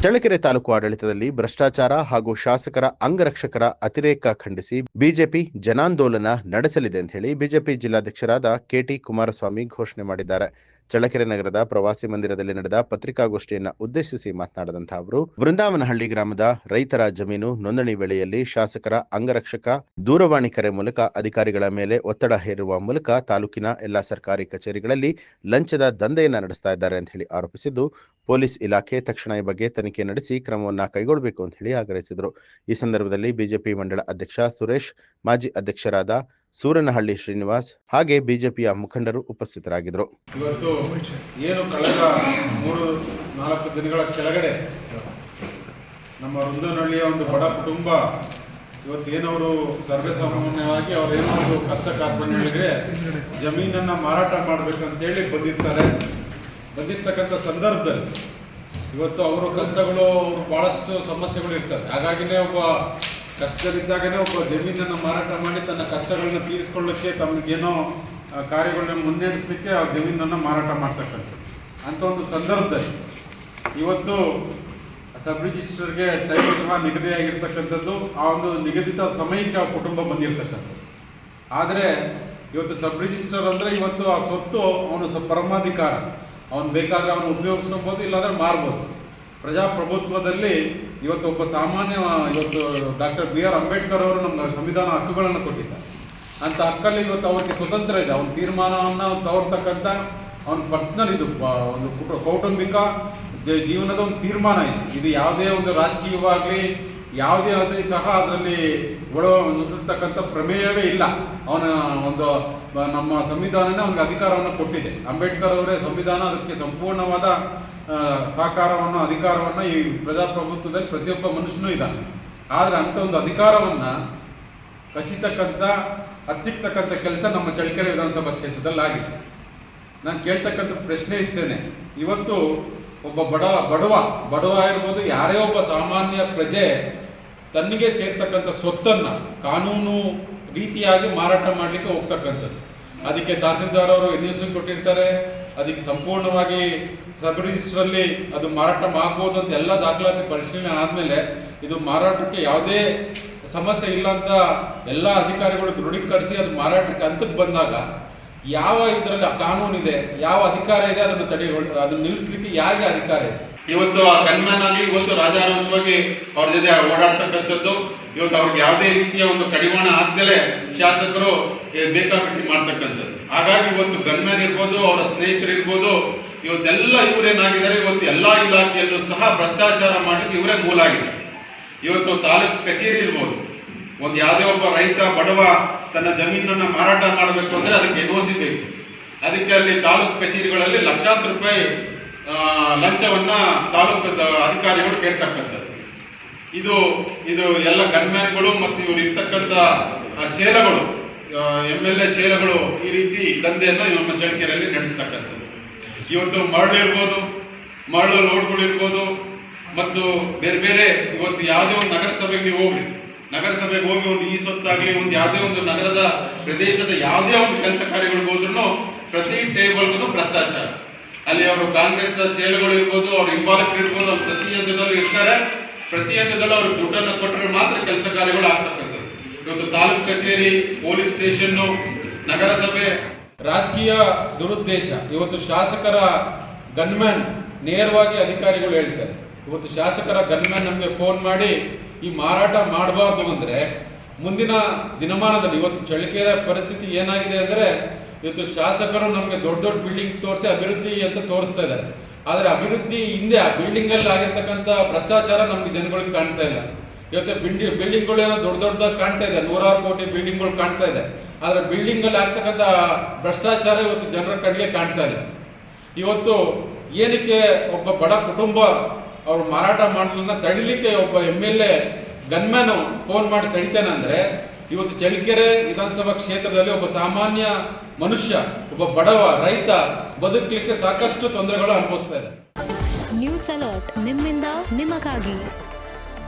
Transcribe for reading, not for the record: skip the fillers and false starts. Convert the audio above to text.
ಚಳ್ಳಕೆರೆ ತಾಲೂಕು ಆಡಳಿತದಲ್ಲಿ ಭ್ರಷ್ಟಾಚಾರ ಹಾಗೂ ಶಾಸಕರ ಅಂಗರಕ್ಷಕರ ಅತಿರೇಕ ಖಂಡಿಸಿ ಬಿಜೆಪಿ ಜನಾಂದೋಲನ ನಡೆಸಲಿದೆ ಅಂತ ಹೇಳಿ ಬಿಜೆಪಿ ಜಿಲ್ಲಾಧ್ಯಕ್ಷರಾದ ಕೆಟಿ ಕುಮಾರಸ್ವಾಮಿ ಘೋಷಣೆ ಮಾಡಿದ್ದಾರೆ. ಚಳ್ಳಕೆರೆ ನಗರದ ಪ್ರವಾಸಿ ಮಂದಿರದಲ್ಲಿ ನಡೆದ ಪತ್ರಿಕಾಗೋಷ್ಠಿಯನ್ನ ಉದ್ದೇಶಿಸಿ ಮಾತನಾಡಿದಂತಹ ಅವರು, ಬೃಂದಾವನಹಳ್ಳಿ ಗ್ರಾಮದ ರೈತರ ಜಮೀನು ನೋಂದಣಿ ವೇಳೆಯಲ್ಲಿ ಶಾಸಕರ ಅಂಗರಕ್ಷಕ ದೂರವಾಣಿ ಕರೆ ಮೂಲಕ ಅಧಿಕಾರಿಗಳ ಮೇಲೆ ಒತ್ತಡ ಹೇರುವ ಮೂಲಕ ತಾಲೂಕಿನ ಎಲ್ಲಾ ಸರ್ಕಾರಿ ಕಚೇರಿಗಳಲ್ಲಿ ಲಂಚದ ದಂಧೆಯನ್ನ ನಡೆಸ್ತಾ ಇದ್ದಾರೆ ಅಂತ ಹೇಳಿ ಆರೋಪಿಸಿದ್ದು, ಪೊಲೀಸ್ ಇಲಾಖೆ ತಕ್ಷಣ ಈ ಬಗ್ಗೆ ತನಿಖೆ ನಡೆಸಿ ಕ್ರಮವನ್ನ ಕೈಗೊಳ್ಳಬೇಕು ಅಂತ ಹೇಳಿ ಆಗ್ರಹಿಸಿದರು. ಈ ಸಂದರ್ಭದಲ್ಲಿ ಬಿಜೆಪಿ ಮಂಡಳ ಅಧ್ಯಕ್ಷ ಸುರೇಶ್, ಮಾಜಿ ಅಧ್ಯಕ್ಷರಾದ ಸೂರನಹಳ್ಳಿ ಶ್ರೀನಿವಾಸ್ ಹಾಗೆ ಬಿಜೆಪಿಯ ಮುಖಂಡರು ಉಪಸ್ಥಿತರಾಗಿದ್ದರು. ಇವತ್ತು ಏನು ಕಳೆದ 3-4 ದಿನಗಳ ಕೆಳಗಡೆ ನಮ್ಮ ರುಂದನಹಳ್ಳಿಯ ಒಂದು ಬಡ ಕುಟುಂಬ ಇವತ್ತೇನವರು ಸರ್ವೇಸಾಮಾನ್ಯವಾಗಿ ಅವರೇನೋ ಒಂದು ಕಷ್ಟ ಕಾರ್ಪಣ್ಯಗಳಿಗೆ ಜಮೀನನ್ನು ಮಾರಾಟ ಮಾಡಬೇಕಂತೇಳಿ ಬಂದಿರ್ತಕ್ಕಂಥ ಸಂದರ್ಭದಲ್ಲಿ ಇವತ್ತು ಅವರ ಕಷ್ಟಗಳು ಭಾಳಷ್ಟು ಸಮಸ್ಯೆಗಳು ಇರ್ತವೆ. ಹಾಗಾಗಿನೇ ಒಬ್ಬ ಕಷ್ಟದಲ್ಲಿದ್ದಾಗನೇ ಒಬ್ಬ ಜಮೀನನ್ನು ಮಾರಾಟ ಮಾಡಿ ತನ್ನ ಕಷ್ಟಗಳನ್ನ ತೀರಿಸ್ಕೊಳ್ಳೋಕ್ಕೆ ತಮಗೇನೋ ಕಾರ್ಯಗಳನ್ನ ಮುನ್ನಡೆಸಲಿಕ್ಕೆ ಆ ಜಮೀನನ್ನು ಮಾರಾಟ ಮಾಡ್ತಕ್ಕಂಥದ್ದು. ಅಂಥ ಒಂದು ಸಂದರ್ಭದಲ್ಲಿ ಇವತ್ತು ಸಬ್ ರಿಜಿಸ್ಟರ್ಗೆ ಟೈಮ್ ಸಹ ನಿಗದಿಯಾಗಿರ್ತಕ್ಕಂಥದ್ದು, ಆ ಒಂದು ನಿಗದಿತ ಸಮಯಕ್ಕೆ ಆ ಕುಟುಂಬ ಬಂದಿರತಕ್ಕಂಥದ್ದು. ಆದರೆ ಇವತ್ತು ಸಬ್ ರಿಜಿಸ್ಟರ್ ಅಂದರೆ ಇವತ್ತು ಆ ಸ್ವತ್ತು ಅವನು ಪರಮಾಧಿಕಾರ, ಅವನು ಬೇಕಾದರೆ ಅವನು ಉಪಯೋಗಿಸ್ಕೊಬೋದು, ಇಲ್ಲಾಂದ್ರೆ ಮಾರ್ಬೋದು. ಪ್ರಜಾಪ್ರಭುತ್ವದಲ್ಲಿ ಇವತ್ತು ಒಬ್ಬ ಸಾಮಾನ್ಯ ಇವತ್ತು ಡಾಕ್ಟರ್ BR ಅಂಬೇಡ್ಕರ್ ಅವರು ನಮ್ಮ ಸಂವಿಧಾನ ಹಕ್ಕುಗಳನ್ನು ಕೊಟ್ಟಿದ್ದಾರೆ. ಅಂಥ ಹಕ್ಕಲ್ಲಿ ಇವತ್ತು ಅವ್ರಿಗೆ ಸ್ವತಂತ್ರ ಇದೆ. ಅವನ ತೀರ್ಮಾನವನ್ನು ತಗೊಳ್ತಕ್ಕಂಥ ಅವನ ಪರ್ಸ್ನಲ್ ಇದು ಒಂದು ಕೌಟುಂಬಿಕ ಜೀವನದ ಒಂದು ತೀರ್ಮಾನ ಇದು ಯಾವುದೇ ಒಂದು ರಾಜಕೀಯವಾಗಲಿ ಯಾವುದೇ ಅದೇ ಸಹ ಅದರಲ್ಲಿ ನುಡಿಸ್ತಕ್ಕಂಥ ಪ್ರಮೇಯವೇ ಇಲ್ಲ. ಅವನ ಒಂದು ನಮ್ಮ ಸಂವಿಧಾನನೇ ಅವನಿಗೆ ಅಧಿಕಾರವನ್ನು ಕೊಟ್ಟಿದೆ. ಅಂಬೇಡ್ಕರ್ ಅವರೇ ಸಂವಿಧಾನ ಅದಕ್ಕೆ ಸಂಪೂರ್ಣವಾದ ಸಹಕಾರವನ್ನು ಅಧಿಕಾರವನ್ನು ಈ ಪ್ರಜಾಪ್ರಭುತ್ವದಲ್ಲಿ ಪ್ರತಿಯೊಬ್ಬ ಮನುಷ್ಯನೂ ಇದ್ದಾನೆ. ಆದರೆ ಅಂಥ ಒಂದು ಅಧಿಕಾರವನ್ನು ಹತ್ತಿರ್ತಕ್ಕಂಥ ಕೆಲಸ ನಮ್ಮ ಚಳ್ಳಕೆರೆ ವಿಧಾನಸಭಾ ಕ್ಷೇತ್ರದಲ್ಲಿ ಆಗಿದೆ. ನಾನು ಕೇಳ್ತಕ್ಕಂಥದ್ದು ಪ್ರಶ್ನೆ ಇಷ್ಟೇ, ಇವತ್ತು ಒಬ್ಬ ಬಡವ ಇರ್ಬೋದು, ಯಾರೇ ಒಬ್ಬ ಸಾಮಾನ್ಯ ಪ್ರಜೆ ತನ್ನಿಗೆ ಸೇರ್ತಕ್ಕಂಥ ಸ್ವತ್ತನ್ನು ಕಾನೂನು ರೀತಿಯಾಗಿ ಮಾರಾಟ ಮಾಡಲಿಕ್ಕೆ ಹೋಗ್ತಕ್ಕಂಥದ್ದು. ಅದಕ್ಕೆ ತಹಸೀಲ್ದಾರ್ ಅವರು NOC ಕೊಟ್ಟಿರ್ತಾರೆ, ಅದಕ್ಕೆ ಸಂಪೂರ್ಣವಾಗಿ ಸಬ್ ರಿಜಿಸ್ಟ್ರಲ್ಲಿ ಅದು ಮಾರಾಟ ಆಗ್ಬೋದು ಅಂತ ಎಲ್ಲ ದಾಖಲಾತಿ ಪರಿಶೀಲನೆ ಆದಮೇಲೆ ಇದು ಮಾರಾಟಕ್ಕೆ ಯಾವುದೇ ಸಮಸ್ಯೆ ಇಲ್ಲ ಅಂತ ಎಲ್ಲ ಅಧಿಕಾರಿಗಳು ದೃಢೀಕರಿಸಿ ಅದು ಮಾರಾಟಕ್ಕೆ ಹಂತಕ್ಕೆ ಬಂದಾಗ ಯಾವ ಇದರಲ್ಲಿ ಕಾನೂನಿದೆ, ಯಾವ ಅಧಿಕಾರ ಇದೆ ಅದನ್ನು ನಿಲ್ಲಿಸಲಿಕ್ಕೆ ಯಾರಿಗೆ ಅಧಿಕಾರ ಇದೆ? ಇವತ್ತು ಆ ಗನ್ಮ್ಯಾನ್ ಆಗಲಿ ಇವತ್ತು ರಾಜಾರೋಷವಾಗಿ ಅವ್ರ ಜೊತೆ ಓಡಾಡ್ತಕ್ಕಂಥದ್ದು, ಇವತ್ತು ಅವ್ರಿಗೆ ಯಾವುದೇ ರೀತಿಯ ಒಂದು ಕಡಿವಾಣ ಆಗ್ದಲೇ ಶಾಸಕರು ಬೇಕಾಬಿಟ್ಟಿ ಮಾಡ್ತಕ್ಕಂಥದ್ದು. ಹಾಗಾಗಿ ಇವತ್ತು ಗನ್ಮ್ಯಾನ್ ಇರ್ಬೋದು, ಅವರ ಸ್ನೇಹಿತರು ಇರ್ಬೋದು, ಇವತ್ತೆಲ್ಲ ಇವರೇನಾಗಿದ್ದಾರೆ, ಇವತ್ತು ಎಲ್ಲ ಇಲಾಖೆಯಲ್ಲೂ ಸಹ ಭ್ರಷ್ಟಾಚಾರ ಮಾಡಲಿಕ್ಕೆ ಇವರೇ ಮೂಲ ಆಗಿದ್ದಾರೆ. ಇವತ್ತು ತಾಲೂಕು ಕಚೇರಿ ಇರ್ಬೋದು, ಒಂದು ಯಾವುದೇ ಒಬ್ಬ ರೈತ ಬಡವ ತನ್ನ ಜಮೀನನ್ನು ಮಾರಾಟ ಮಾಡಬೇಕು ಅಂದರೆ ಅದಕ್ಕೆ NOC ಬೇಕು. ಅದಕ್ಕೆ ಅಲ್ಲಿ ತಾಲೂಕು ಕಚೇರಿಗಳಲ್ಲಿ ಲಕ್ಷಾಂತರ ರೂಪಾಯಿ ಲಂಚವನ್ನು ತಾಲೂಕು ಅಧಿಕಾರಿಗಳು ಕೇಳ್ತಕ್ಕಂಥದ್ದು. ಇದು ಎಲ್ಲ ಗನ್ಮ್ಯಾನ್ಗಳು ಮತ್ತು ಇವರು ಇರ್ತಕ್ಕಂಥ ಚೇಲಗಳು, MLA ಚೇಲಗಳು ಈ ರೀತಿ ದಂಧೆಯನ್ನು ನಮ್ಮ ಚಳ್ಳಕೆರೆಯಲ್ಲಿ ನಡೆಸ್ತಕ್ಕಂಥದ್ದು. ಇವತ್ತು ಮರಳು ಲೋಡ್ಗಳು ಇರ್ಬೋದು, ಮತ್ತು ಬೇರೆ ಇವತ್ತು ಯಾವುದೇ ಒಂದು ನಗರಸಭೆಗೆ ನೀವು ಹೋಗ್ರಿ, ನಗರಸಭೆಗೆ ಹೋಗಿ ಒಂದು ಈ ಸೊತ್ತಾಗಲಿ ಒಂದು ಯಾವುದೇ ಒಂದು ನಗರದ ಪ್ರದೇಶದ ಯಾವುದೇ ಒಂದು ಕೆಲಸ ಕಾರ್ಯಗಳಿಗೆ ಹೋದ್ರೂ ಪ್ರತಿ ಟೇಬಲ್ಗೂ ಭ್ರಷ್ಟಾಚಾರ. ಅಲ್ಲಿ ಅವರು ಕಾಂಗ್ರೆಸ್ ಚೇಳುಗಳು ಇರ್ಬೋದು, ಅವ್ರ ಹಿಂಬಾಲಕರು ಇರ್ಬೋದು, ಅವ್ರು ಪ್ರತಿಯೊಂದರಲ್ಲೂ ಇರ್ತಾರೆ. ಪ್ರತಿಯೊಂದರಲ್ಲೂ ಅವ್ರಿಗೆ ದುಡ್ಡನ್ನು ಕೊಟ್ಟರೆ ಮಾತ್ರ ಕೆಲಸ ಕಾರ್ಯಗಳು ಆಗ್ತಕ್ಕಂಥದ್ದು. ಇವತ್ತು ತಾಲೂಕು ಕಚೇರಿ, ಪೊಲೀಸ್ ಸ್ಟೇಷನ್ನು, ನಗರಸಭೆ ರಾಜಕೀಯ ದುರುದ್ದೇಶ. ಇವತ್ತು ಶಾಸಕರ ಗನ್ಮ್ಯಾನ್ ನೇರವಾಗಿ ಅಧಿಕಾರಿಗಳು ಹೇಳ್ತಾರೆ, ಇವತ್ತು ಶಾಸಕರ ಗನ್ಮ್ಯಾನ್ ನಮಗೆ ಫೋನ್ ಮಾಡಿ ಈ ಮಾರಾಟ ಮಾಡಬಾರ್ದು ಅಂದರೆ ಮುಂದಿನ ದಿನಮಾನದಲ್ಲಿ ಇವತ್ತು ಚಳ್ಳಕೆರೆ ಪರಿಸ್ಥಿತಿ ಏನಾಗಿದೆ ಅಂದರೆ, ಇವತ್ತು ಶಾಸಕರು ನಮಗೆ ದೊಡ್ಡ ಬಿಲ್ಡಿಂಗ್ ತೋರಿಸಿ ಅಭಿವೃದ್ಧಿ ಅಂತ ತೋರಿಸ್ತಾ ಇದ್ದಾರೆ. ಆದರೆ ಅಭಿವೃದ್ಧಿ ಹಿಂದೆ ಆ ಬಿಲ್ಡಿಂಗಲ್ಲಿ ಆಗಿರ್ತಕ್ಕಂಥ ಭ್ರಷ್ಟಾಚಾರ ನಮಗೆ ಜನಗಳಿಗೆ ಕಾಣ್ತಾ ಇಲ್ಲ. ಇವತ್ತು ಬಿಲ್ಡಿಂಗ್ಗಳು ಏನೋ ದೊಡ್ಡದಾಗಿ ಕಾಣ್ತಾ ಇದೆ, 100 ಕೋಟಿ ಬಿಲ್ಡಿಂಗ್ಗಳು ಕಾಣ್ತಾ ಇದೆ. ಆದರೆ ಬಿಲ್ಡಿಂಗಲ್ಲಿ ಆಗ್ತಕ್ಕಂಥ ಭ್ರಷ್ಟಾಚಾರ ಇವತ್ತು ಜನರ ಕಣ್ಣಿಗೆ ಕಾಣ್ತಾ ಇಲ್ಲ. ಇವತ್ತು ಏನಕ್ಕೆ ಒಬ್ಬ ಬಡ ಕುಟುಂಬ ಅವ್ರು ಮಾರಾಟ ಮಾಡೋದನ್ನ ತಡಿಲಿಕ್ಕೆ ಒಬ್ಬ MLA ಗನ್ಮ್ಯಾನು ಫೋನ್ ಮಾಡಿ ತಡಿತಾನೆ ಅಂದರೆ, ಇವತ್ತು ಚಳ್ಳಕೆರೆ ವಿಧಾನಸಭಾ ಕ್ಷೇತ್ರದಲ್ಲಿ ಒಬ್ಬ ಸಾಮಾನ್ಯ ಮನುಷ್ಯ, ಒಬ್ಬ ಬಡವ ರೈತ ಬದುಕಲಿಕ್ಕೆ ಸಾಕಷ್ಟು ತೊಂದರೆಗಳು ಅನುಭವಿಸ್ತಾ ಇದೆ. ನ್ಯೂಸ್ ಅಲರ್ಟ್ ನಿಮ್ಮಿಂದ ನಿಮಗಾಗಿ.